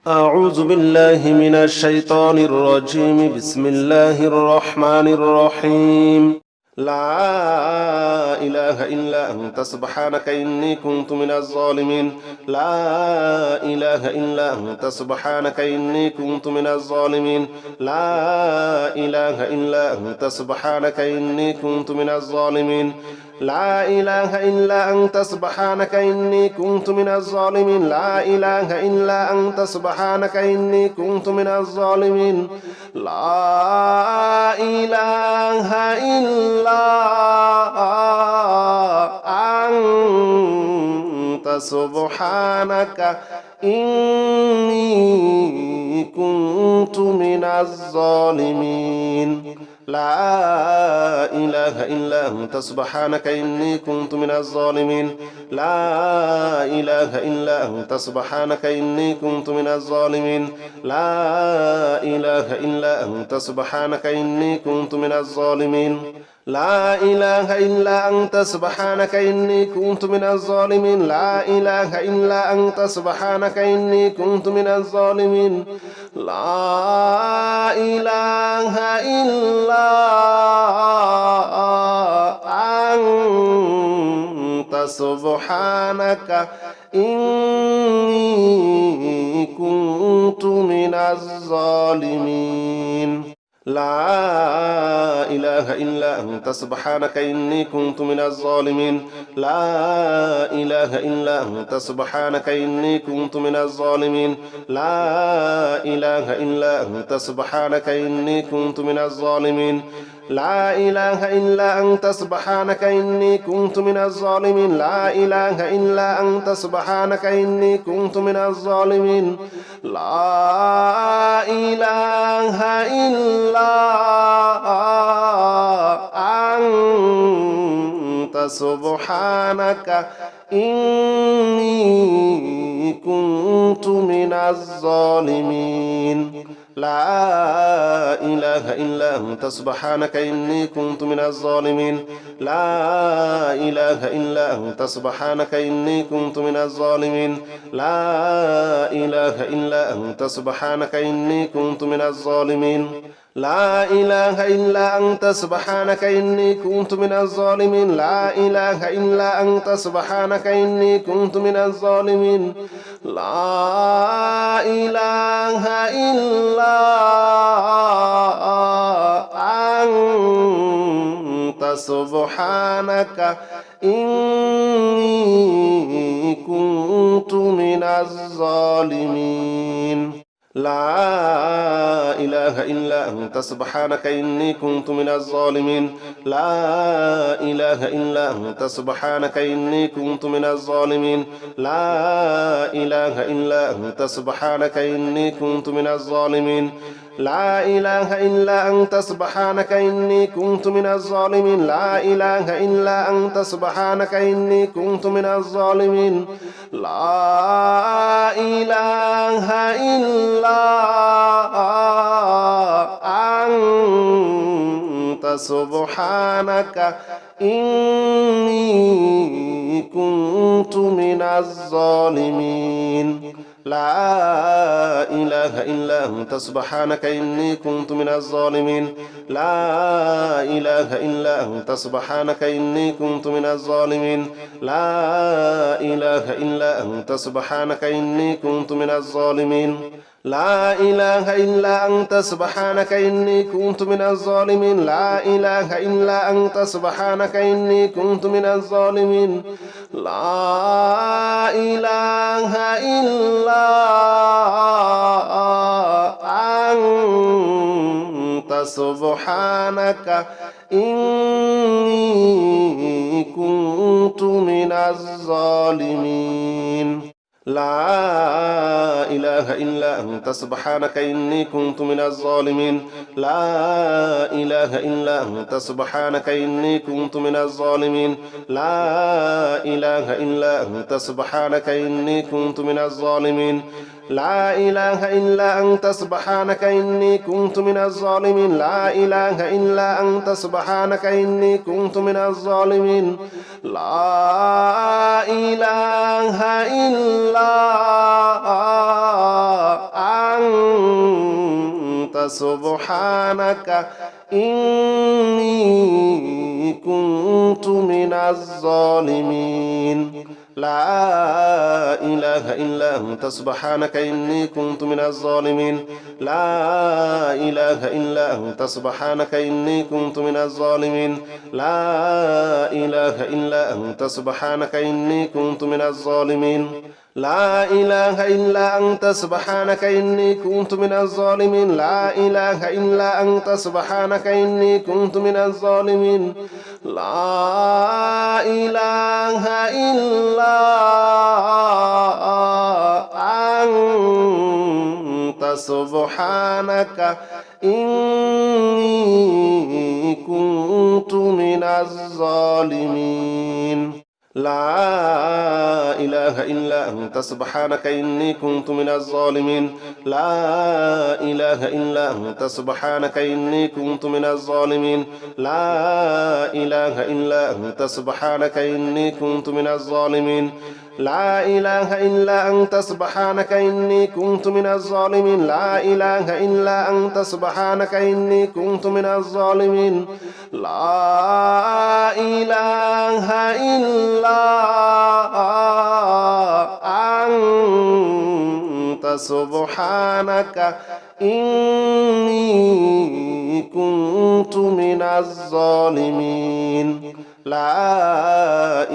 أعوذ بالله من الشيطان الرجيم. بسم الله الرحمن الرحيم. لا إله إلا أنت سبحانك إني كنت من الظالمين. لا إله إلا أنت سبحانك إني كنت من الظالمين. لا إله إلا أنت سبحانك إني كنت من الظالمين. لا إله إلا أنت سبحانك إني كنت من الظالمين. لا إله إلا أنت سبحانك إني كنت من الظالمين. لا إله إلا أنت سبحانك إني كنت من الظالمين. لا إله إلا أنت سبحانك إني كنت من الظالمين. لا إله إلا أنت سبحانك إني كنت من الظالمين. لا إله إلا أنت سبحانك إني كنت من الظالمين. لا إله إلا أنت سبحانك إني كنت من الظالمين. لا إله إلا أنت سبحانك إني كنت من الظالمين. لا إله إلا أنت سبحانك إني كنت من الظالمين. لا إله إلا أنت سبحانك إني كنت من الظالمين. لا إله إلا أنت سبحانك إني كنت من الظالمين. لا إله إلا أنت سبحانك إني كنت من الظالمين. لا إله إلا أنت سبحانك إني كنت من الظالمين. لا إله إلا أنت سبحانك إني كنت من الظالمين. لا إله إلا أنت سبحانك إني كنت من الظالمين. لا إله إلا أنت سبحانك إني كنت من الظالمين. لا إله إلا أنت سبحانك إني كنت من الظالمين. لا إله إلا أنت سبحانك إني كنت من الظالمين. لا إله إلا أنت سبحانك إني كنت من الظالمين. لا إله إلا أنت سبحانك إني كنت من الظالمين. لا إله إلا أنت سبحانك إني كنت من الظالمين. لا إله إلا أنت سبحانك إني كنت من الظالمين. لا إله إلا أنت سبحانك إني كنت من الظالمين. لا إله إلا أنت سبحانك إني كنت من الظالمين. لا إله إلا أنت سبحانك إني كنت من الظالمين. لا إله إلا أنت سبحانك إني كنت من الظالمين. لا إله إلا أنت سبحانك إني كنت من الظالمين. لا إله إلا أنت سبحانك إني كنت من الظالمين. لا إله إلا أنت سبحانك إني كنت من الظالمين. لا إله إلا أنت سبحانك إني كنت من الظالمين. لا إله إلا أنت سبحانك إني كنت من الظالمين. لا إله إلا أنت سبحانك إني كنت من الظالمين. لا إله إلا أنت سبحانك إني كنت من الظالمين. لا إله إلا أنت سبحانك إني كنت من الظالمين. لا إله إلا أنت سبحانك إني كنت من الظالمين. لا إله إلا أنت سبحانك إني كنت من الظالمين. لا إله إلا أنت سبحانك إني كنت من الظالمين لا إله إلا أنت سبحانك إني كنت من الظالمين لا إله إلا أنت سبحانك إني كنت من الظالمين لا إله إلا أنت سبحانك إني كنت من الظالمين لا إله إلا أنت سبحانك إني كنت من الظالمين لا إله إلا أنت سبحانك إني كنت من الظالمين لا إله إلا أنت سبحانك إني كنت من الظالمين لا إله إلا أنت سبحانك إني كنت من الظالمين لا إله إلا أنت سبحانك إني كنت من الظالمين لا إله إلا أنت سبحانك إني كنت من الظالمين لا إله إلا أنت سبحانك إني كنت من الظالمين لا إله إلا أنت سبحانك إني كنت من الظالمين لا إله إلا أنت سبحانك إني كنت من الظالمين لا إله إلا أنت سبحانك إني كنت من الظالمين لا إله إلا أنت سبحانك إني كنت من الظالمين لا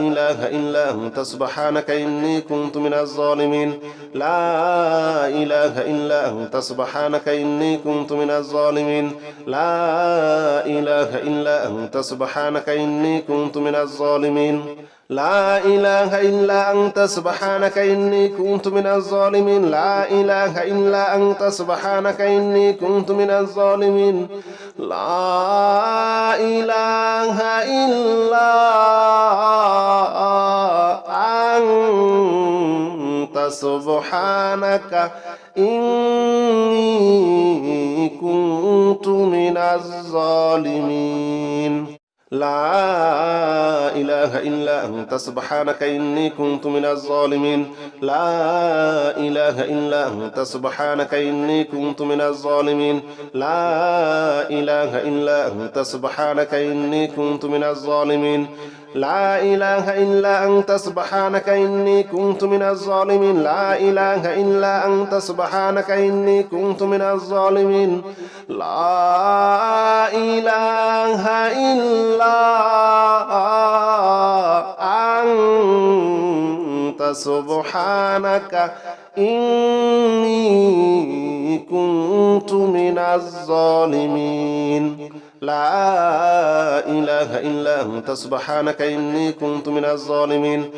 إله إلا أنت سبحانك إني كنت من الظالمين لا إله إلا أنت سبحانك إني كنت من الظالمين لا إله إلا أنت سبحانك إني كنت من الظالمين لا إله إلا أنت سبحانك إني كنت من الظالمين لا إله إلا أنت سبحانك إني كنت من الظالمين لا إله إلا أنت سبحانك إني كنت من الظالمين لا إله إلا أنت سبحانك إني كنت من الظالمين لا إله إلا أنت سبحانك إني كنت من الظالمين لا إله إلا أنت سبحانك إني كنت من الظالمين لا إله إلا أنت سبحانك إني كنت من الظالمين لا إله إلا أنت سبحانك إني كنت من الظالمين لا إله إلا أنت سبحانك إني كنت من الظالمين لا إله إلا أنت سبحانك إني كنت من الظالمين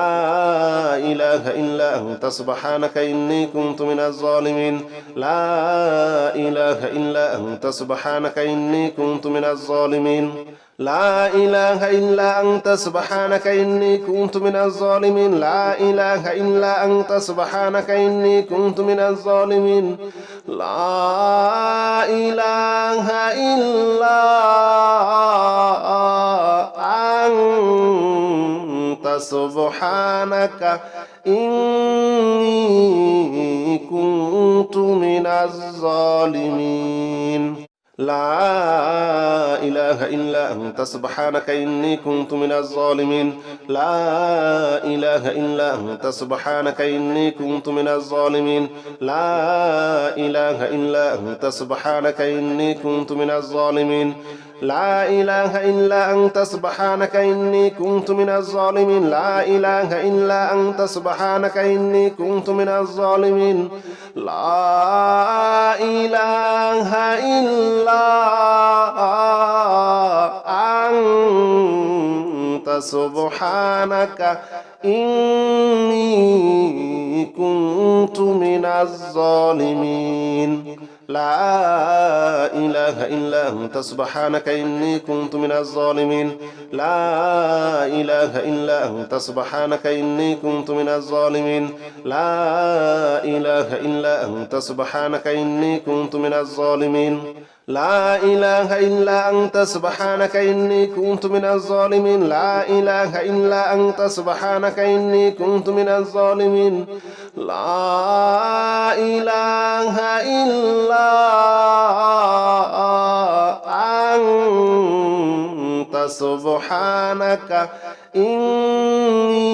لا إله إلا أنت سبحانك إني كنت من الظالمين لا إله إلا أنت سبحانك إني كنت من الظالمين لا إله إلا أنت سبحانك إني كنت من الظالمين لا إله إلا أنت سبحانك إني كنت من الظالمين لا إله إلا أنت سبحانك إني كنت من الظالمين لا إله إلا أنت سبحانك إني كنت من الظالمين لا إله إلا أنت سبحانك إني كنت من الظالمين لا إله إلا أنت سبحانك إني كنت من الظالمين لا إله إلا أنت سبحانك إني كنت من الظالمين لا إله إلا أنت سبحانك إني كنت من الظالمين لا إله إلا أنت سبحانك إني كنت من الظالمين لا إله إلا أنت سبحانك إني كنت من الظالمين لا إله إلا أنت سبحانك إني كنت من الظالمين لا إله إلا أنت سبحانك إني كنت من الظالمين لا إله إلا أنت سبحانك إني كنت من الظالمين لا إله إلا أنت سبحانك إني كنت من الظالمين لا إله إلا أنت سبحانك إني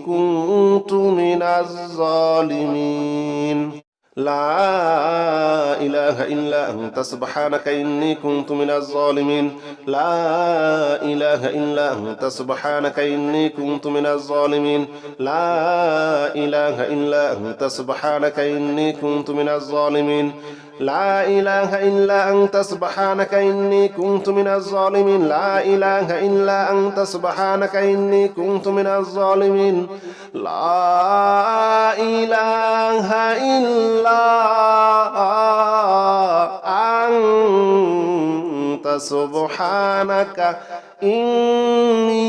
كنت من الظالمين لا إله إلا أنت سبحانك إني كنت من الظالمين لا إله إلا أنت سبحانك إني كنت من الظالمين لا إله إلا أنت سبحانك إني كنت من الظالمين لا إله إلا أنت سبحانك إني كنت من الظالمين لا إله إلا أنت سبحانك إني كنت من الظالمين لا إله إلا أنت سبحانك إني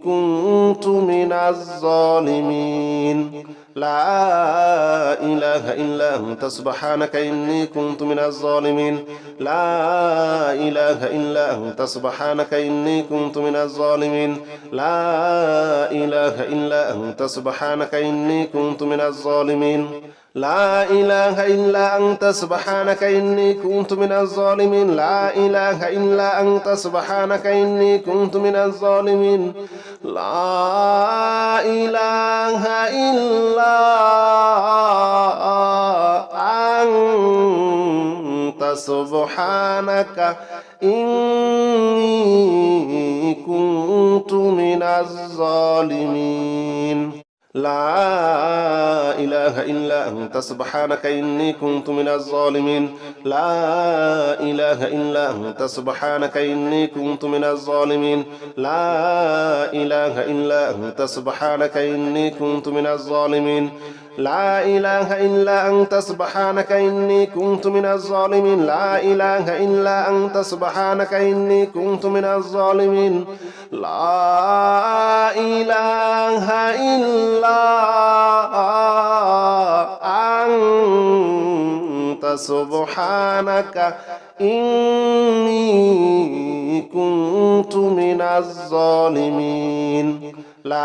كنت من الظالمين لا إله إلا أنت سبحانك إني كنت من الظالمين لا إله إلا أنت سبحانك إني كنت من الظالمين لا إله إلا أنت سبحانك إني كنت من الظالمين لا إله إلا أنت سبحانك إني كنت من الظالمين لا إله إلا أنت سبحانك إني كنت من الظالمين لا إله إلا أنت سبحانك إني كنت من الظالمين لا إله إلا أنت سبحانك إني كنت من الظالمين لا إله إلا أنت سبحانك إني كنت من الظالمين لا إله إلا أنت سبحانك إني كنت من الظالمين لا إله إلا أنت سبحانك إني كنت من الظالمين لا إله إلا أنت سبحانك إني كنت من الظالمين لا إله إلا أنت سبحانك إني كنت من الظالمين لا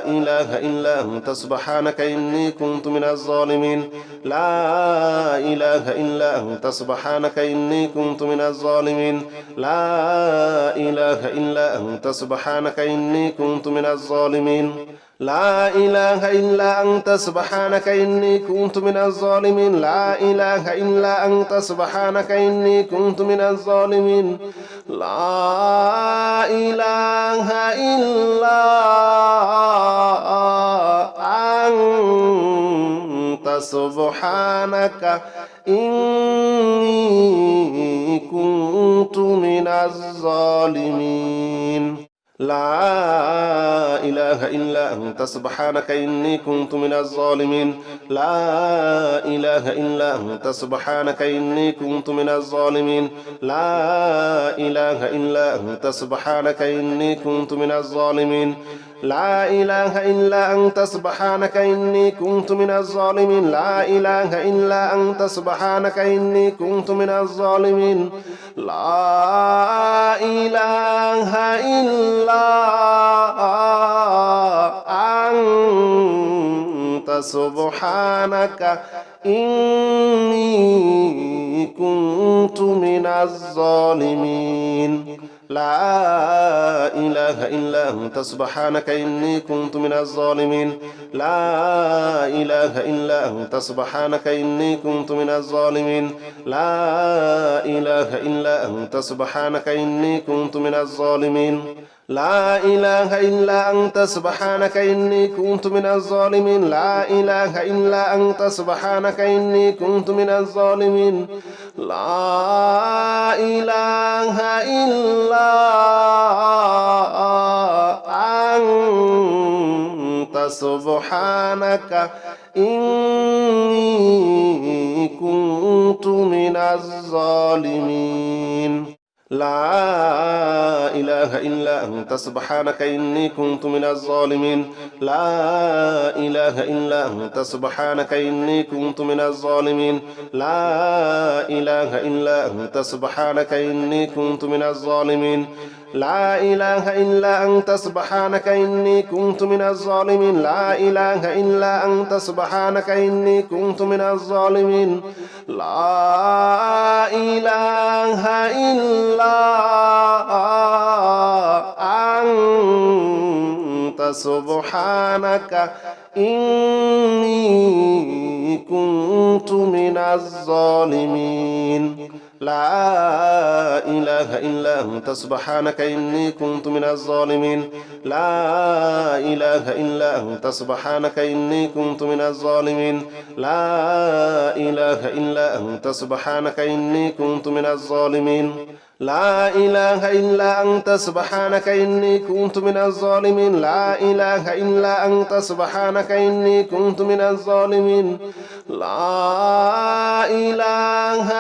إله إلا أنت سبحانك إني كنت من الظالمين لا إله إلا أنت سبحانك إني كنت من الظالمين لا إله إلا أنت سبحانك إني كنت من الظالمين لا إله إلا أنت سبحانك إني كنت من الظالمين لا إله إلا أنت سبحانك إني كنت من الظالمين لا إله إلا أنت سبحانك إني كنت من الظالمين لا إله إلا أنت سبحانك إني كنت من الظالمين لا إله إلا أنت سبحانك إني كنت من الظالمين لا إله إلا أنت سبحانك إني كنت من الظالمين لا إله إلا أنت سبحانك إني كنت من الظالمين لا إله إلا أنت سبحانك إني كنت من الظالمين لا إله إلا أنت سبحانك إني كنت من الظالمين لا إله إلا أنت سبحانك إني كنت من الظالمين لا إله إلا أنت سبحانك إني كنت من الظالمين لا إله إلا أنت سبحانك إني كنت من الظالمين لا إله إلا أنت سبحانك إني كنت من الظالمين لا إله إلا أنت سبحانك إني كنت من الظالمين لا إله إلا سبحانك إني كنت من الظالمين لا إله إلا أنت سبحانك إني كنت من الظالمين لا إله إلا أنت سبحانك إني كنت من الظالمين لا إله إلا أنت سبحانك إني كنت من الظالمين لا إله إلا أنت سبحانك إني كنت من الظالمين لا إله إلا أنت سبحانك إني كنت من الظالمين لا إله إلا أنت سبحانك إني كنت من الظالمين لا إله إلا أنت سبحانك إني كنت من الظالمين لا إله إلا أنت سبحانك إني كنت من الظالمين لا إله إلا أنت سبحانك إني كنت من الظالمين لا إله إلا أنت سبحانك إني كنت من الظالمين لا إله إلا أنت سبحانك إني كنت من الظالمين لا إله إلا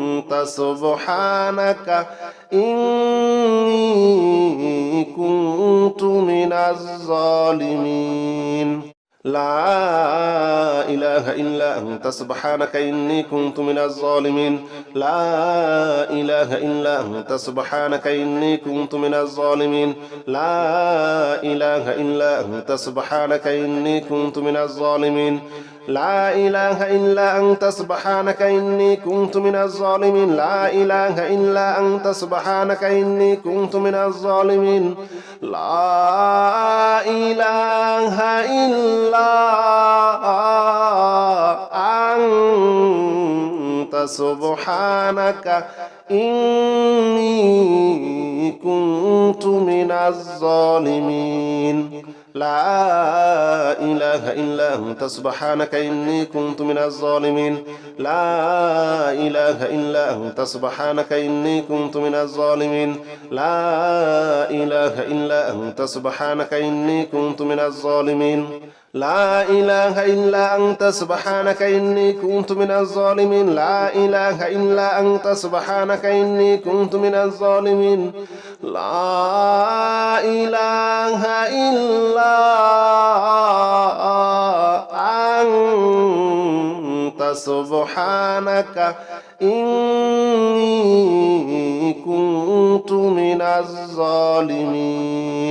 أنت سبحانك إني كنت من الظالمين لا إله إلا أنت سبحانك إني كنت من الظالمين لا إله إلا أنت سبحانك إني كنت من الظالمين لا إله إلا أنت سبحانك إني كنت من الظالمين لا إله إلا أنت سبحانك إني كنت من الظالمين لا إله إلا أنت سبحانك إني كنت من الظالمين لا إله إلا أنت سبحانك إني كنت من الظالمين لا إله إلا أنت سبحانك إني كنت من الظالمين لا إله إلا أنت سبحانك إني كنت من الظالمين لا إله إلا أنت سبحانك إني كنت من الظالمين لا إله إلا أنت سبحانك إني كنت من الظالمين لا إله إلا أنت سبحانك إني كنت من الظالمين لا إله إلا أنت سبحانك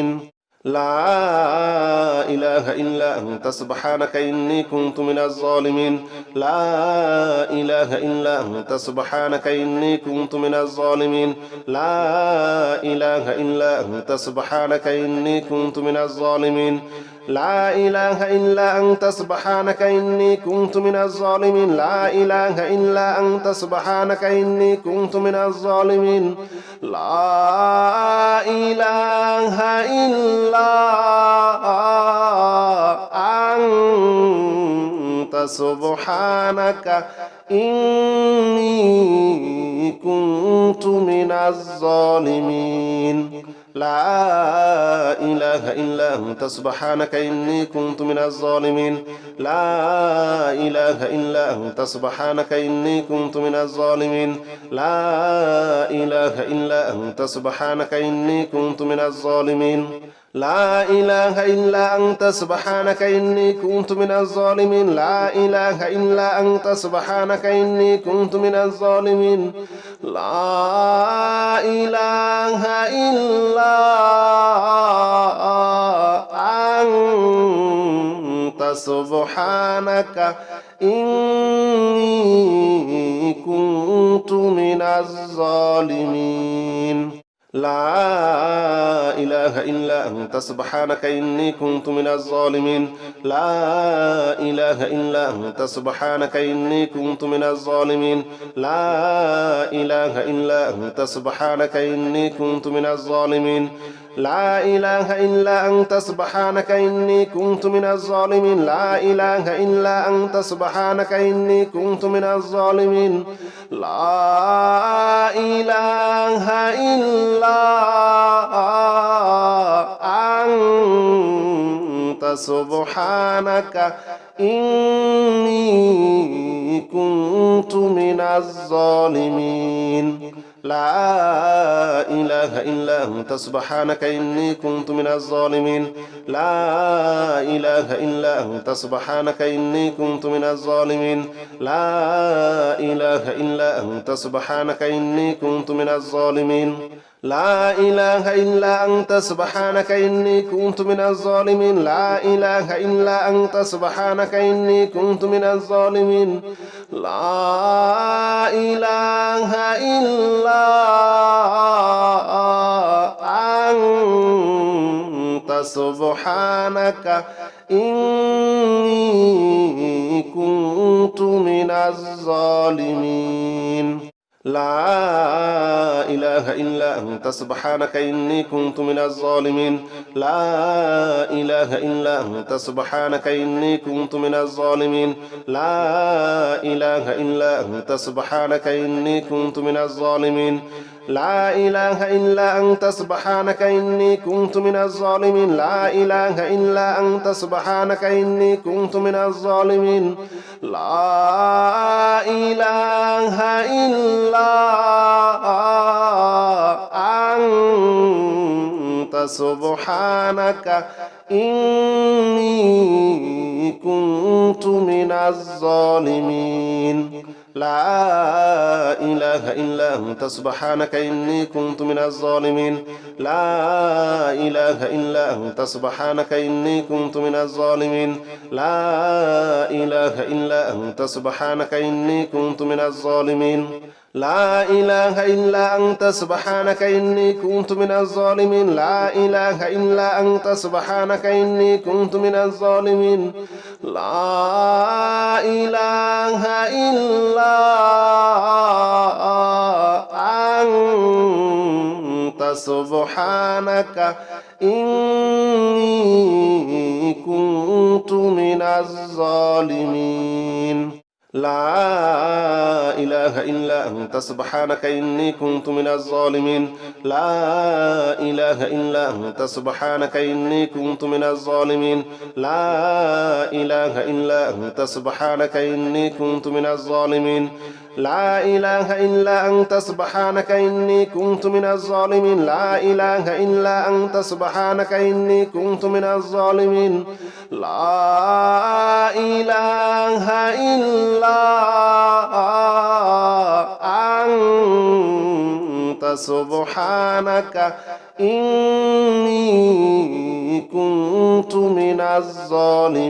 إني كنت من الظالمين لا إله إلا أنت سبحانك إني كنت من الظالمين لا إله إلا أنت سبحانك إني كنت من الظالمين لا إله إلا أنت سبحانك إني كنت من الظالمين لا إله إلا أنت سبحانك إني كنت من الظالمين لا إله إلا أنت سبحانك إني كنت من الظالمين لا إله إلا أنت سبحانك إني كنت من الظالمين لا إله إلا أنت سبحانك إني كنت من الظالمين لا إله إلا أنت سبحانك إني كنت من الظالمين لا إله إلا أنت سبحانك إني كنت من الظالمين لا إله إلا أنت سبحانك إني كنت من الظالمين لا إله إلا أنت سبحانك إني كنت من الظالمين لا إله إلا أنت سبحانك إني كنت من الظالمين لا إله إلا أنت سبحانك إني كنت من الظالمين لا إله إلا أنت سبحانك إني كنت من الظالمين لا إله إلا أنت سبحانك إني كنت من الظالمين لا إله إلا أنت سبحانك إني كنت من الظالمين لا إله إلا أنت سبحانك إني كنت من الظالمين لا إله إلا أنت سبحانك إني كنت من الظالمين لا إله إلا أنت سبحانك إني كنت من الظالمين لا إله إلا أنت سبحانك إني كنت من الظالمين لا إله إلا أنت سبحانك إني كنت من الظالمين لا إله إلا أنت سبحانك إني كنت من الظالمين لا إله إلا أنت سبحانك إني كنت من الظالمين لا إله إلا أنت سبحانك إني كنت من الظالمين لا إله إلا أنت سبحانك إني كنت من الظالمين لا إله إلا أنت سبحانك إني كنت من الظالمين لا إله إلا أنت سبحانك إني كنت من الظالمين لا إله إلا أنت سبحانك إني كنت من الظالمين لا إله إلا أنت سبحانك إني كنت من الظالمين لا إله إلا أنت سبحانك إني كنت من الظالمين لا إله إلا أنت سبحانك إني كنت من الظالمين لا إله إلا أنت سبحانك إني كنت من الظالمين لا إله إلا أنت سبحانك إني كنت من الظالمين لا إله إلا أنت سبحانك إني كنت من الظالمين لا إله إلا أنت سبحانك إني كنت من الظالمين لا إله إلا أنت سبحانك إني كنت من الظالمين لا إله إلا أنت سبحانك إني كنت من الظالمين لا إله إلا أنت سبحانك إني كنت من الظالمين لا إله إلا أنت سبحانك إني كنت من الظالمين لا إله إلا أنت سبحانك إني كنت من الظالمين لا إله إلا أنت سبحانك إني كنت من الظالمين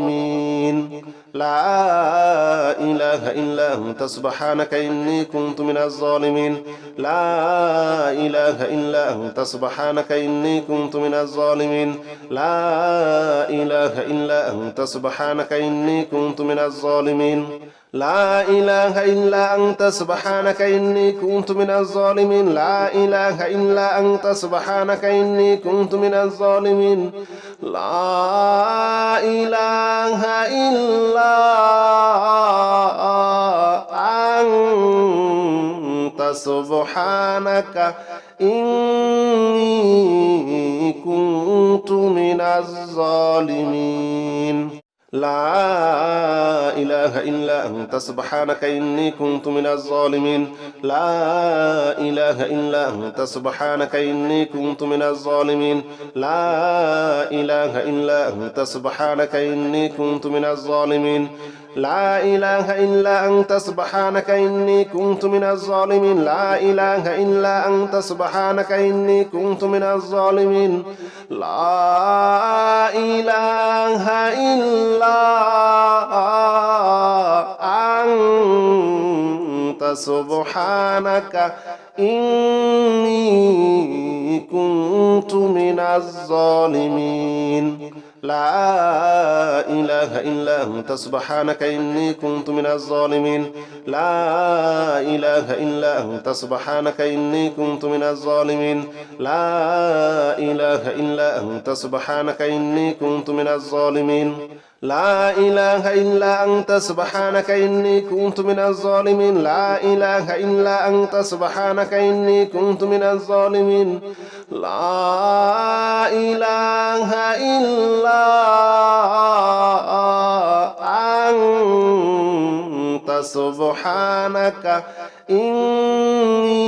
لا إله إلا أنت سبحانك إني كنت من الظالمين لا إله إلا أنت سبحانك إني كنت من الظالمين لا إله إلا أنت سبحانك إني كنت من الظالمين لا إله إلا أنت سبحانك إني كنت من الظالمين لا إله إلا أنت سبحانك إني كنت من الظالمين لا إله إلا أنت سبحانك إني كنت من الظالمين لا إله إلا أنت سبحانك إني كنت من الظالمين لا إله إلا أنت سبحانك إني كنت من الظالمين لا إله إلا أنت سبحانك إني كنت من الظالمين لا إله إلا أنت سبحانك إني كنت من الظالمين لا إله إلا أنت سبحانك إني كنت من الظالمين لا إله إلا أنت سبحانك إني كنت من الظالمين لا إله إلا أنت سبحانك إني كنت من الظالمين لا إله إلا أنت سبحانك إني كنت من الظالمين لا إله إلا أنت سبحانك إني كنت من الظالمين لا إله إلا أنت سبحانك إني كنت من الظالمين لا إله إلا أنت سبحانك إني كنت من الظالمين لا إله إلا أنت سبحانك إني كنت من الظالمين لا إله إلا أنت سبحانك إني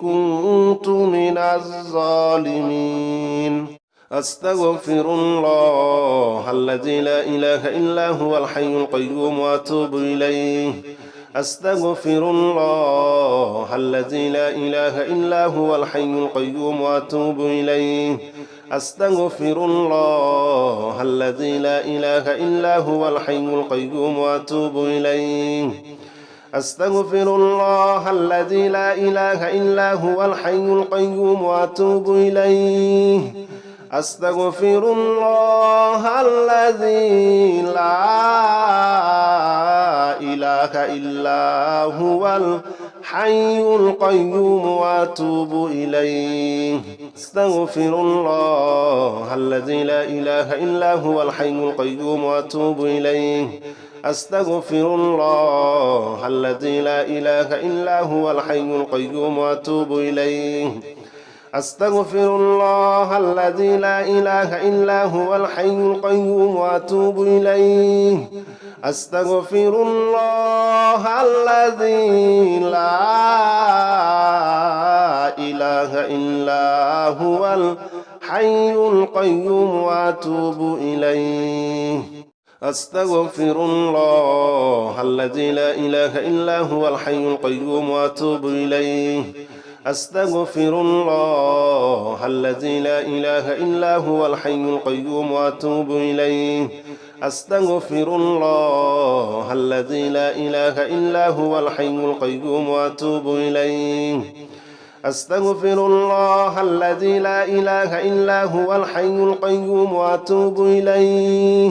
كنت من الظالمين أستغفر الله الذي لا إله إلا هو الحي القيوم وأتوب إليه أستغفر الله الذي لا إله إلا هو الحي القيوم وأتوب إليه أستغفر الله الذي لا إله إلا هو الحي القيوم وأتوب إليه أستغفر الله الذي لا إله إلا هو الحي القيوم وأتوب إليه أستغفر الله الذي لا إله إلا هو الحي القيوم وأتوب إليه أستغفر الله الذي لا إله إلا هو الحي القيوم وأتوب إليه أستغفر الله الذي لا إله إلا هو الحي القيوم وأتوب إليه أستغفر الله الذي لا إله إلا هو الحي القيوم وأتوب إليه أستغفر الله الذي لا إله إلا هو الحي القيوم وأتوب إليه أستغفر الله الذي لا إله إلا هو الحي القيوم وأتوب إليه أستغفر الله الذي لا إله إلا هو الحي القيوم وأتوب إليه أستغفر الله الذي لا إله إلا هو الحي القيوم وأتوب إليه أستغفر الله الذي لا إله إلا هو الحي القيوم وأتوب إليه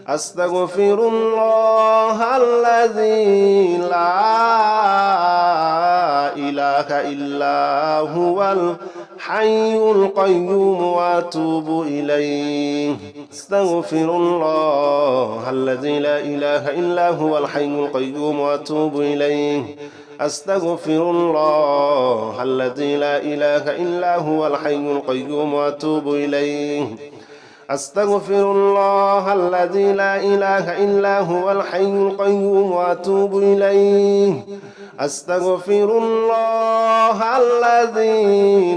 أستغفر الله الذي لا إله إلا هو الحي القيوم وأتوب إليه أستغفر الله الذي لا إله إلا هو الحي القيوم وأتوب إليه أستغفر الله الذي لا إله إلا هو الحي القيوم وأتوب إليه أستغفر الله الذي لا إله إلا هو الحي القيوم وأتوب إليه أستغفر الله الذي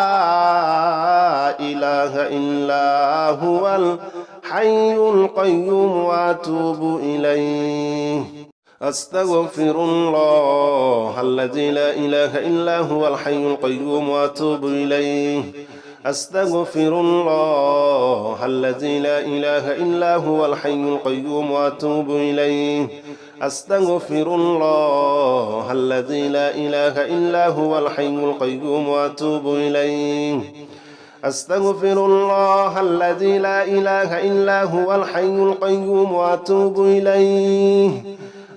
لا إله إلا هو الحي القيوم وأتوب إليه أستغفر الله الذي لا إله إلا هو الحي القيوم وأتوب إليه أستغفر الله الذي لا إله إلا هو الحي القيوم وأتوب إليه أستغفر الله الذي لا إله إلا هو الحي القيوم وأتوب إليه أستغفر الله الذي لا إله إلا هو الحي القيوم وأتوب إليه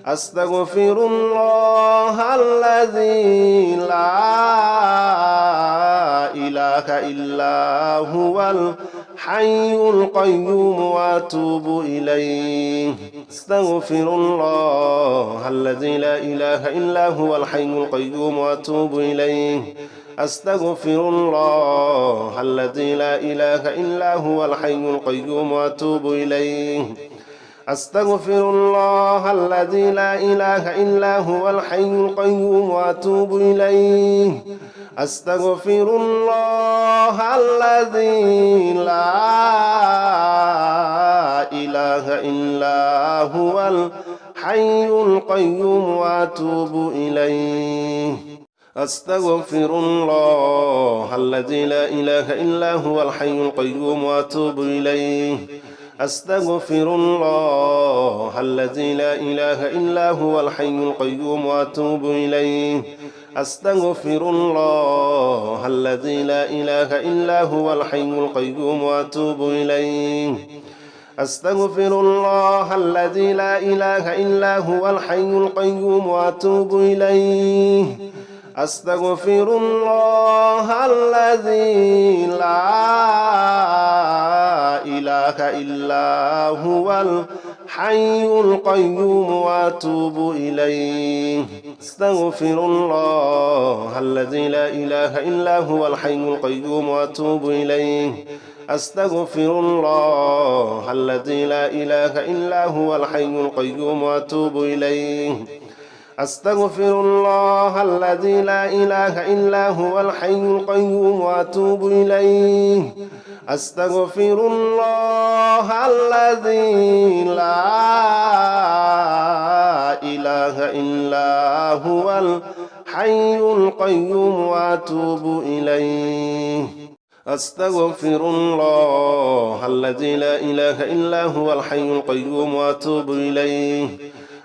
أستغفر الله الذي لا إله إلا هو الحي القيوم وأتوب إليه أستغفر الله الذي لا إله إلا هو الحي القيوم وأتوب إليه أستغفر الله الذي لا إله إلا هو الحي القيوم وأتوب إليه أستغفر الله الذي لا إله إلا هو الحي القيوم وأتوب إليه أستغفر الله الذي لا إله إلا هو الحي القيوم وأتوب إليه أستغفر الله الذي لا إله إلا هو الحي القيوم وأتوب إليه أستغفر الله الذي لا إله إلا هو الحي القيوم وأتوب إليه أستغفر الله الذي لا إله إلا هو الحي القيوم وأتوب إليه أستغفر الله الذي لا إله إلا هو الحي القيوم وأتوب إليه أستغفر الله الذي لا إله إلا هو الحي القيوم وأتوب إليه أستغفر الله الذي لا إله إلا هو الحي القيوم وأتوب إليه أستغفر الله الذي لا إله إلا هو الحي القيوم وأتوب إليه أستغفر الله الذي لا إله إلا هو الحي القيوم وأتوب إليه أستغفر الله الذي لا إله إلا هو الحي القيوم وأتوب إليه أستغفر الله الذي لا إله إلا هو الحي القيوم وأتوب إليه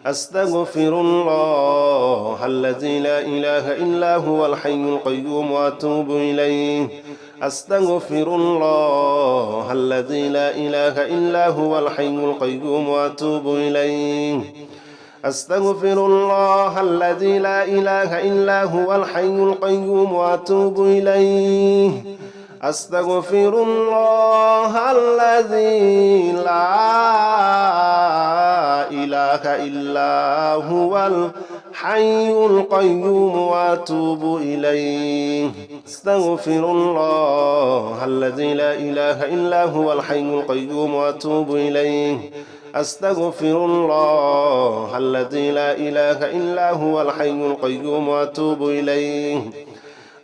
أستغفر الله الذي لا إله إلا هو الحي القيوم وأتوب إليه أستغفر الله الذي لا إله إلا هو الحي القيوم وأتوب إليه أستغفر الله الذي لا إله إلا هو الحي القيوم وأتوب إليه أستغفر الله الذي لا إله إلا هو الحي القيوم وأتوب إليه أستغفر الله الذي لا إله إلا هو الحي القيوم وأتوب إليه أستغفر الله الذي لا إله إلا هو الحي القيوم وأتوب إليه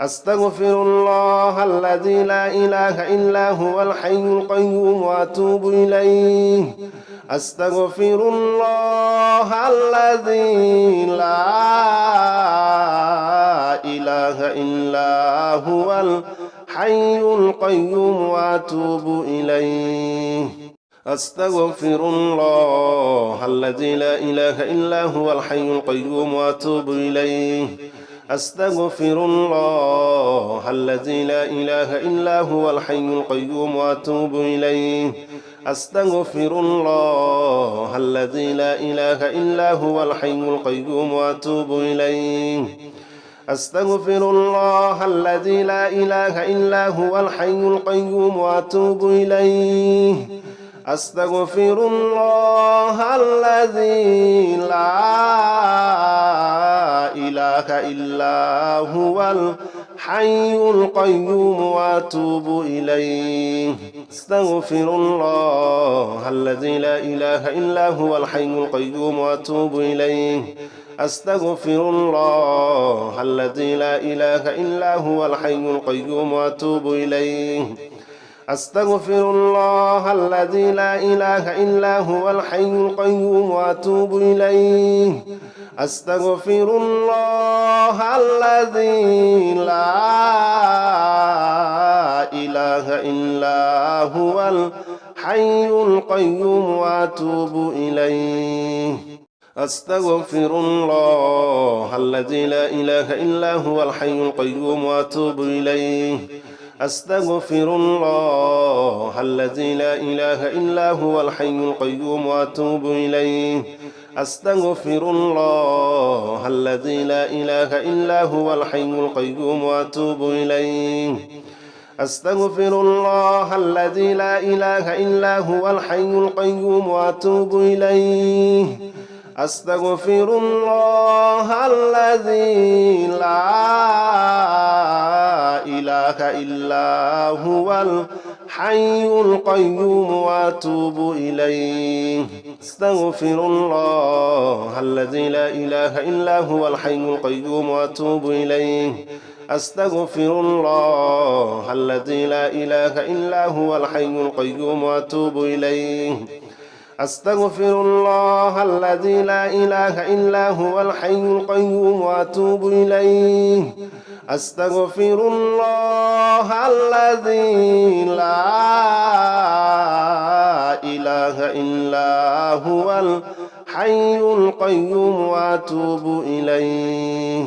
أستغفر الله الذي لا إله إلا هو الحي القيوم وأتوب إليه أستغفر الله الذي لا إله إلا هو الحي القيوم وأتوب إليه أستغفر الله الذي لا إله إلا هو الحي القيوم وأتوب إليه أستغفر الله الذي لا إله إلا هو الحي القيوم وأتوب إليه أستغفر الله الذي لا إله إلا هو الحي القيوم وأتوب إليه أستغفر الله الذي لا إله إلا هو الحي القيوم وأتوب إليه أستغفر الله الذي لا إله إلا هو الحي القيوم وأتوب إليه أستغفر الله الذي لا إله إلا هو الحي القيوم وأتوب إليه أستغفر الله الذي لا إله إلا هو الحي القيوم وأتوب إليه أستغفر الله الذي لا إله إلا هو الحي القيوم وأتوب إليه أستغفر الله الذي لا إله إلا هو الحي القيوم وأتوب إليه أستغفر الله الذي لا إله إلا هو الحي القيوم وأتوب إليه أستغفر الله الذي لا إله إلا هو الحي القيوم وأتوب إليه أستغفر الله الذي لا إله إلا هو الحي القيوم وأتوب إليه أستغفر الله الذي لا إله إلا هو الحي القيوم وأتوب إليه أستغفر الله الذي لا إله إلا هو الحي القيوم وأتوب إليه أستغفر الله الذي لا إله إلا هو الحي القيوم وأتوب إليه أستغفر الله الذي لا إله إلا هو الحي القيوم وأتوب إليه أستغفر الله الذي لا إله إلا هو الحي القيوم وأتوب إليه أستغفر الله الذي لا إله إلا هو الحي القيوم وأتوب إليه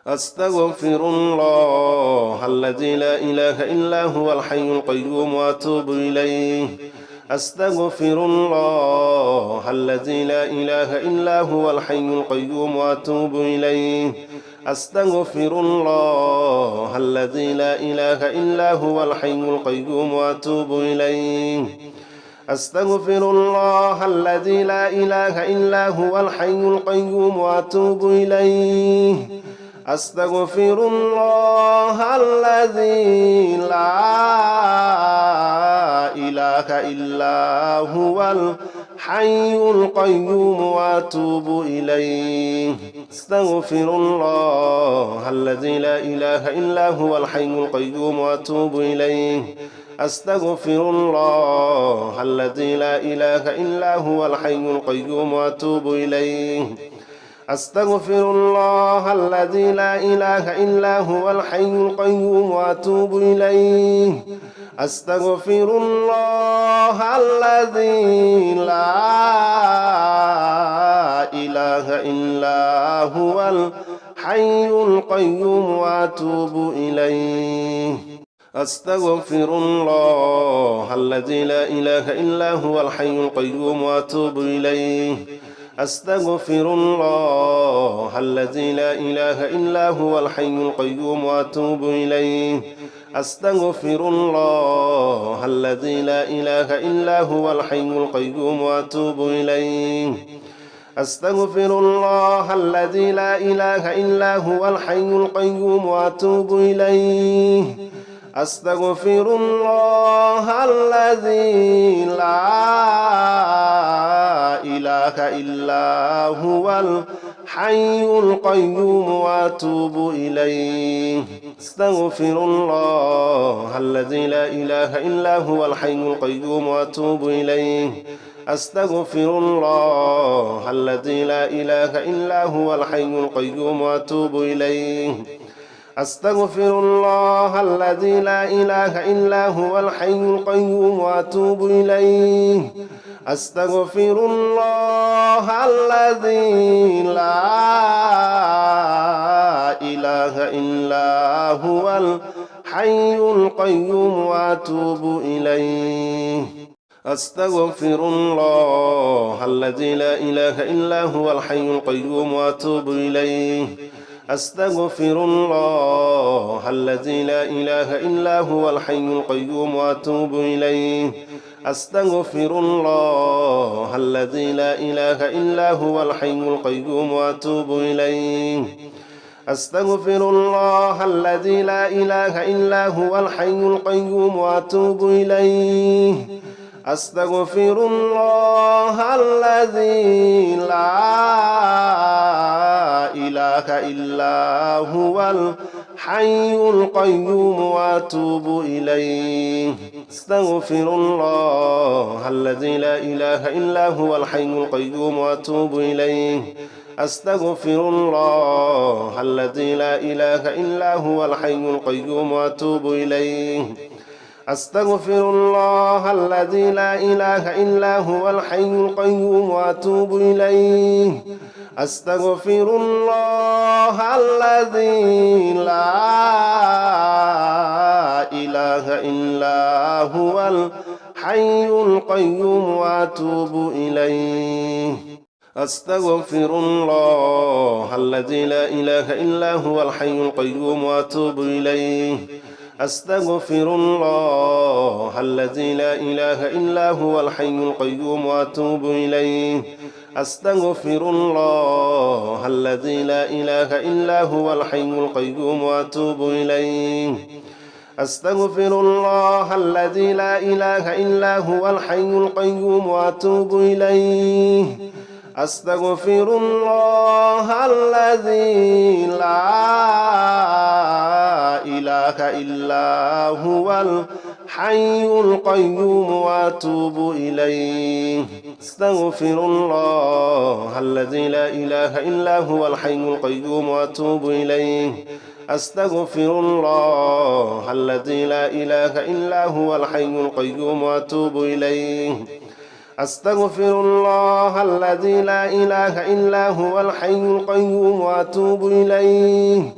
أستغفر الله الذي لا إله إلا هو الحي القيوم وأتوب إليه أستغفر الله الذي لا إله إلا هو الحي القيوم وأتوب إليه أستغفر الله الذي لا إله إلا هو الحي القيوم وأتوب إليه أستغفر الله الذي لا إله إلا هو الحي القيوم وأتوب إليه أستغفر الله الذي لا إله إلا هو الحي القيوم وأتوب إليه أستغفر الله الذي لا إله إلا هو الحي القيوم وأتوب إليه أستغفر الله الذي لا إله إلا هو الحي القيوم وأتوب إليه أستغفر الله الذي لا إله إلا هو الحي القيوم وأتوب إليه أستغفر الله الذي لا إله إلا هو الحي القيوم وأتوب إليه أستغفر الله الذي لا إله إلا هو الحي القيوم وأتوب إليه أستغفر الله الذي لا إله إلا هو الحي القيوم وأتوب إليه أستغفر الله الذي لا إله إلا هو الحي القيوم وأتوب إليه أستغفر الله الذي لا إله إلا هو الحي القيوم وأتوب إليه أستغفر الله الذي لا إله إلا هو الحي القيوم وأتوب إليه أستغفر الله الذي لا إله إلا هو الحي القيوم وأتوب إليه أستغفر الله الذي لا إله إلا هو الحي القيوم وأتوب إليه أستغفر الله الذي لا إله إلا هو الحي القيوم وأتوب إليه أستغفر الله الذي لا إله إلا هو الحي القيوم وأتوب إليه أستغفر الله الذي لا إله إلا هو الحي القيوم وأتوب إليه أستغفر الله الذي لا إله إلا هو الحي القيوم وأتوب إليه أستغفر الله الذي لا إله إلا هو الحي القيوم وأتوب إليه أستغفر الله الذي لا إله إلا هو الحي القيوم وأتوب إليه أستغفر الله الذي لا إله إلا هو الحي القيوم وأتوب إليه أستغفر الله الذي لا إله إلا هو الحي القيوم وأتوب إليه أستغفر الله الذي لا إله إلا هو الحي القيوم وأتوب إليه أستغفر الله الذي لا إله إلا هو الحي القيوم وأتوب إليه أستغفر الله الذي لا إله إلا هو الحي القيوم وأتوب إليه أستغفر الله الذي لا إله إلا هو الحي القيوم وأتوب إليه أستغفر الله الذي لا إله إلا هو الحي القيوم وأتوب إليه أستغفر الله الذي لا إله إلا هو الحي القيوم وأتوب إليه أستغفر الله الذي لا إله إلا هو الحي القيوم وأتوب إليه أستغفر الله الذي لا إله إلا هو الحي القيوم وأتوب إليه أستغفر الله الذي لا إله إلا هو الحي القيوم وأتوب إليه أستغفر الله الذي لا إله إلا هو الحي القيوم وأتوب إليه أستغفر الله الذي لا إله إلا هو الحي القيوم وأتوب إليه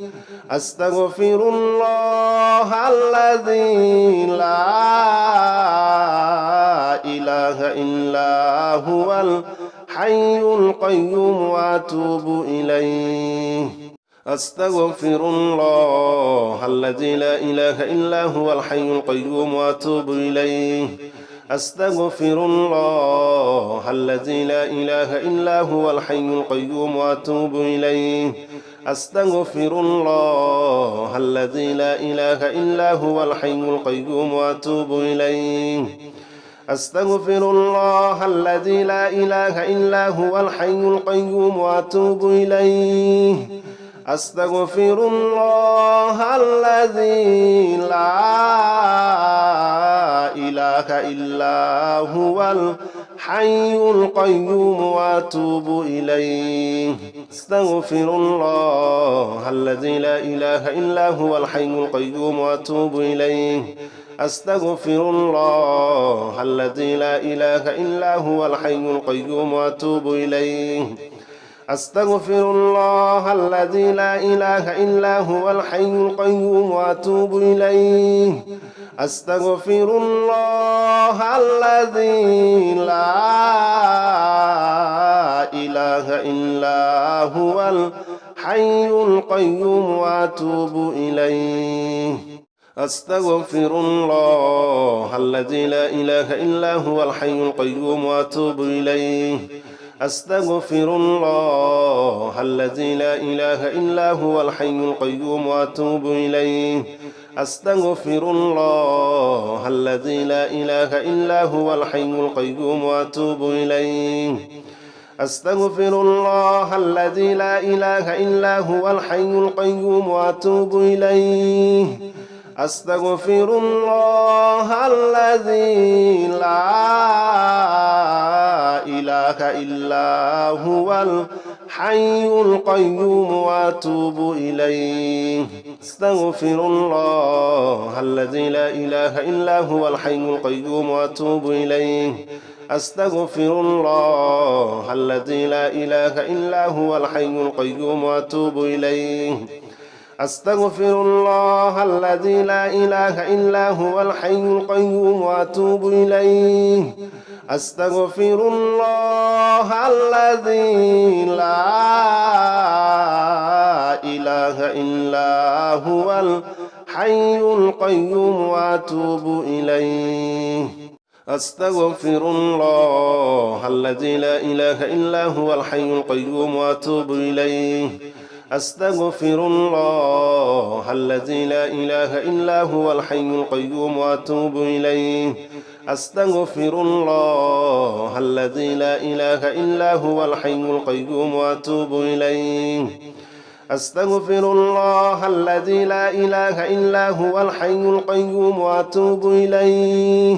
أستغفر الله الذي لا إله إلا هو الحي القيوم وأتوب إليه أستغفر الله الذي لا إله إلا هو الحي القيوم وأتوب إليه أستغفر الله الذي لا إله إلا هو الحي القيوم وأتوب إليه أستغفر الله الذي لا إله إلا هو الحي القيوم وأتوب إليه أستغفر الله الذي لا إله إلا هو الحي القيوم وأتوب إليه أستغفر الله الذي لا إله إلا هو الحي القيوم وأتوب إليه أستغفر الله الذي لا إله إلا هو الحي القيوم وأتوب إليه أستغفر الله الذي لا إله إلا هو الحي القيوم وأتوب إليه أستغفر الله الذي لا إله إلا هو الحي القيوم وأتوب إليه أستغفر الله الذي لا إله إلا هو الحي القيوم وأتوب إليه أستغفر الله الذي لا إله إلا هو الحي القيوم وأتوب إليه أستغفر الله الذي لا إله إلا هو الحي القيوم وأتوب إليه أستغفر الله الذي لا إله إلا هو الحي القيوم وأتوب إليه أستغفر الله الذي لا إله إلا هو الحي القيوم وأتوب إليه أستغفر الله الذي لا إله إلا هو الحي القيوم وأتوب إليه أستغفر الله الذي لا إله إلا هو الحي القيوم وأتوب إليه أستغفر الله الذي لا إله إلا هو الحي القيوم وأتوب إليه أستغفر الله الذي لا إله إلا هو الحي القيوم وأتوب إليه أستغفر الله الذي لا إله إلا هو الحي القيوم وأتوب إليه أستغفر الله الذي لا إله إلا هو الحي القيوم وأتوب إليه أستغفر الله الذي لا إله إلا هو الحي القيوم وأتوب إليه أستغفر الله الذي لا إله إلا هو الحي القيوم وأتوب إليه أستغفر الله الذي لا إله إلا هو الحي القيوم وأتوب إليه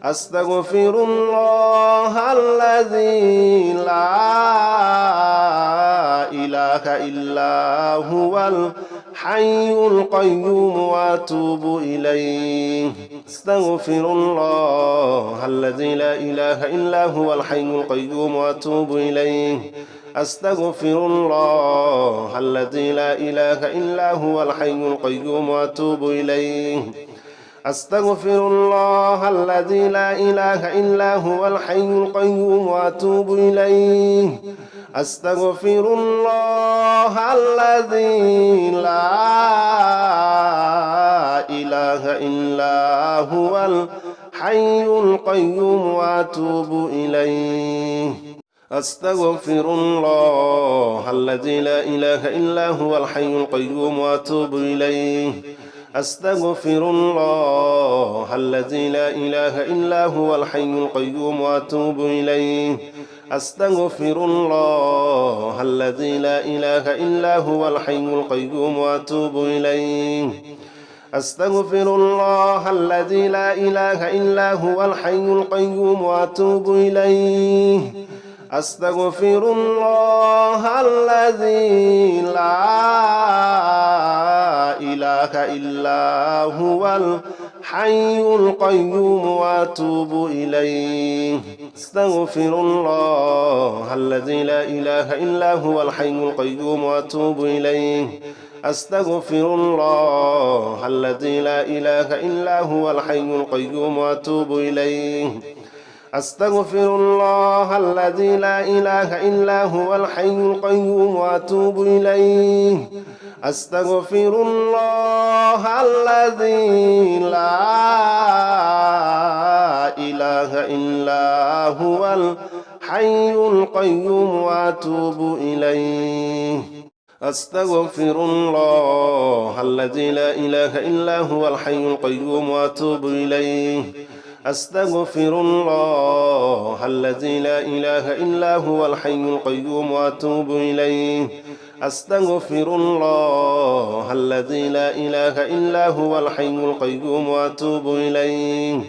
أستغفر الله الذي لا إله إلا هو الحي القيوم وأتوب إليه أستغفر الله الذي لا إله إلا هو الحي القيوم وأتوب إليه أستغفر الله الذي لا إله إلا هو الحي القيوم وأتوب إليه أستغفر الله الذي لا إله إلا هو الحي القيوم وأتوب إليه أستغفر الله الذي لا إله إلا هو الحي القيوم وأتوب إليه أستغفر الله الذي لا إله إلا هو الحي القيوم وأتوب إليه أستغفر الله الذي لا إله إلا هو الحي القيوم وأتوب إليه أستغفر الله الذي لا إله إلا هو الحي القيوم وأتوب إليه أستغفر الله الذي لا إله إلا هو الحي القيوم وأتوب إليه أستغفر الله الذي لا إله إلا هو الحي القيوم وأتوب إليه أستغفر الله الذي لا إله إلا هو الحي القيوم وأتوب إليه أستغفر الله الذي لا إله إلا هو الحي القيوم وأتوب إليه أستغفر الله الذي لا إله إلا هو الحي القيوم وأتوب إليه أستغفر الله الذي لا إله إلا هو الحي القيوم وأتوب إليه أستغفر الله الذي لا إله إلا هو الحي القيوم وأتوب إليه أستغفر الله الذي لا إله إلا هو الحي القيوم وأتوب إليه أستغفر الله الذي لا إله إلا هو الحي القيوم وأتوب إليه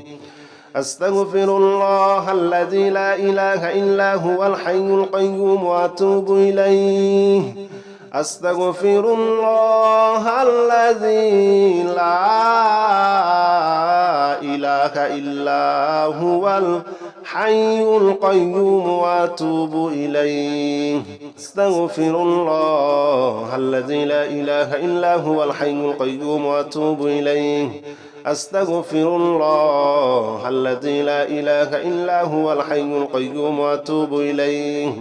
أستغفر الله الذي لا إله إلا هو الحي القيوم وأتوب إليه أستغفر الله الذي لا إله إلا هو الحي القيوم وأتوب إليه أستغفر الله الذي لا إله إلا هو الحي القيوم وأتوب إليه أستغفر الله الذي لا إله إلا هو الحي القيوم وأتوب إليه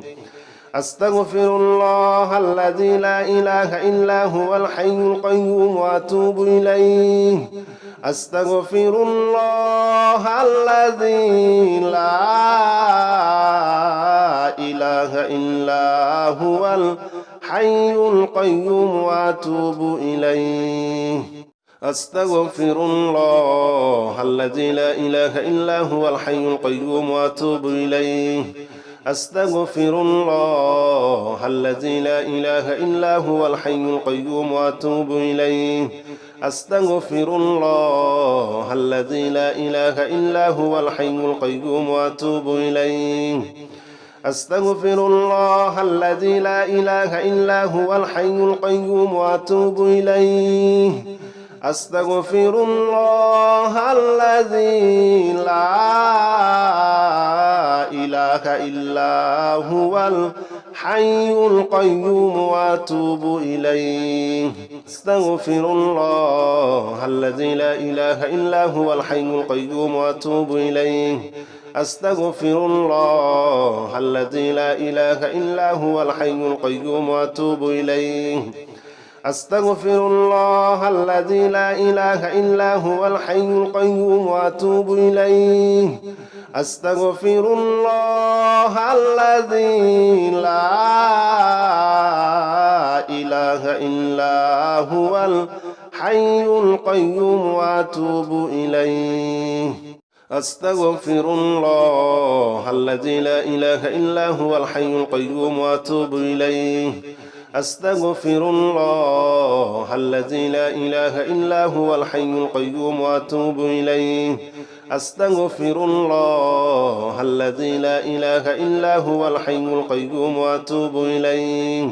أستغفر الله الذي لا إله إلا هو الحي القيوم وأتوب إليه أستغفر الله الذي لا إله إلا هو الحي القيوم وأتوب إليه أستغفر الله الذي لا إله إلا هو الحي القيوم وأتوب إليه أستغفر الله الذي لا إله إلا هو الحي القيوم وأتوب إليه أستغفر الله الذي لا إله إلا هو الحي القيوم وأتوب إليه أستغفر الله الذي لا إله إلا هو الحي القيوم وأتوب إليه أستغفر الله الذي لا إله إلا هو الحي القيوم وأتوب إليه أستغفر الله الذي لا إله إلا هو الحي القيوم وأتوب إليه أستغفر الله الذي لا إله إلا هو الحي القيوم وأتوب إليه أستغفر الله الذي لا إله إلا هو الحي القيوم وأتوب إليه أستغفر الله الذي لا إله إلا هو الحي القيوم وأتوب إليه أستغفر الله الذي لا إله إلا هو الحي القيوم وأتوب إليه أستغفر الله الذي لا إله إلا هو الحي القيوم وأتوب إليه أستغفر الله الذي لا إله إلا هو الحي القيوم وأتوب إليه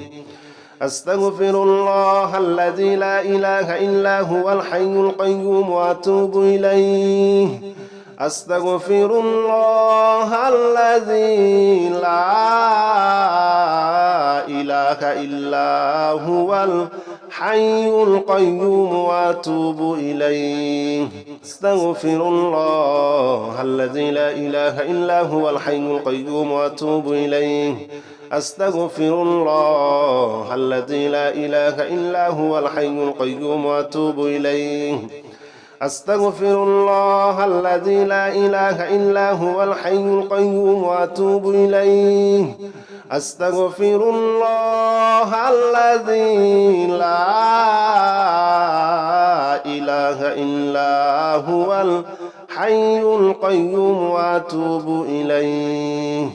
أستغفر الله الذي لا إله إلا هو الحي القيوم وأتوب إليه أستغفر الله الذي لا إله إلا هو الحي القيوم وأتوب إليه أستغفر الله الذي لا إله إلا هو الحي القيوم وأتوب إليه أستغفر الله الذي لا إله إلا هو الحي القيوم وأتوب إليه أستغفر الله الذي لا إله إلا هو الحي القيوم وأتوب إليه أستغفر الله الذي لا إله إلا هو الحي القيوم وأتوب إليه